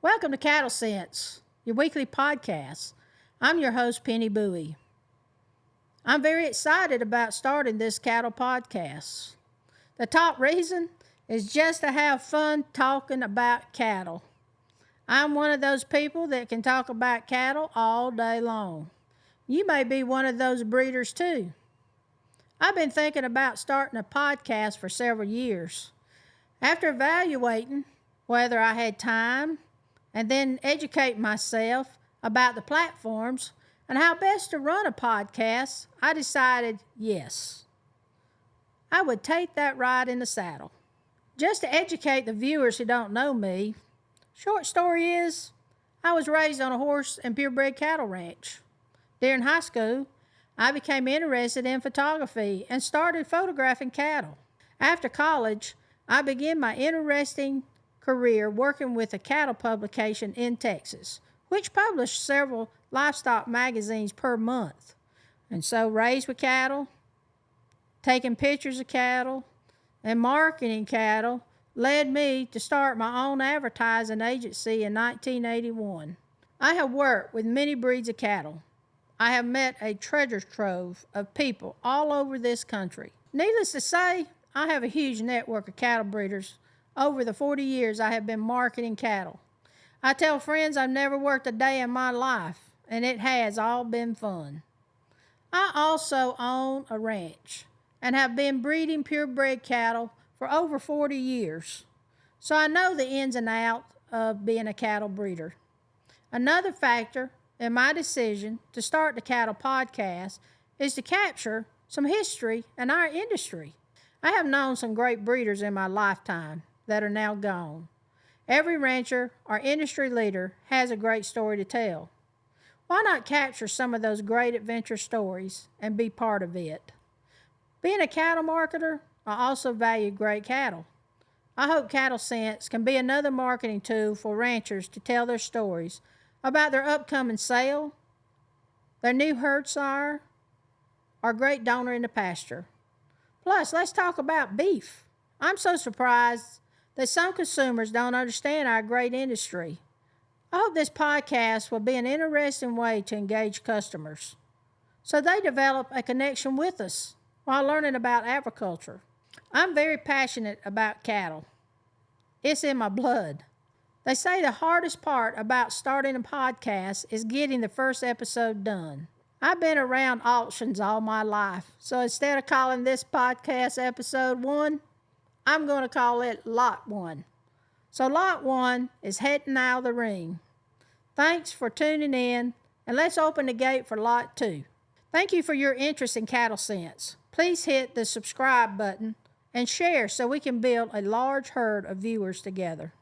Welcome to Cattle Sense, your weekly podcast. I'm your host, Penny Bowie. I'm very excited about starting this cattle podcast. The top reason is just to have fun talking about cattle. I'm one of those people that can talk about cattle all day long. You may be one of those breeders too. I've been thinking about starting a podcast for several years. After evaluating whether I had time and then educate myself about the platforms and how best to run a podcast, I decided yes. I would take that ride in the saddle. Just to educate the viewers who don't know me, short story is, I was raised on a horse and purebred cattle ranch. During high school, I became interested in photography and started photographing cattle. After college, I began my interesting career working with a cattle publication in Texas, which published several livestock magazines per month. And so raised with cattle, taking pictures of cattle, and marketing cattle led me to start my own advertising agency in 1981. I have worked with many breeds of cattle. I have met a treasure trove of people all over this country. Needless to say, I have a huge network of cattle breeders over the 40 years I have been marketing cattle. I tell friends I've never worked a day in my life, and it has all been fun. I also own a ranch and have been breeding purebred cattle for over 40 years, so I know the ins and outs of being a cattle breeder. Another factor in my decision to start the cattle podcast is to capture some history in our industry. I have known some great breeders in my lifetime that are now gone. Every rancher or industry leader has a great story to tell. Why not capture some of those great adventure stories and be part of it? Being a cattle marketer, I also value great cattle. I hope Cattle Sense can be another marketing tool for ranchers to tell their stories about their upcoming sale, their new herd sire, or great donor in the pasture. Plus, let's talk about beef. I'm so surprised that some consumers don't understand our great industry. I hope this podcast will be an interesting way to engage customers so they develop a connection with us while learning about agriculture. I'm very passionate about cattle. It's in my blood. They say the hardest part about starting a podcast is getting the first episode done. I've been around auctions all my life, so instead of calling this podcast episode 1, I'm going to call it Lot 1. So Lot 1 is heading out of the ring. Thanks for tuning in, and let's open the gate for Lot 2. Thank you for your interest in Cattle Sense. Please hit the subscribe button and share so we can build a large herd of viewers together.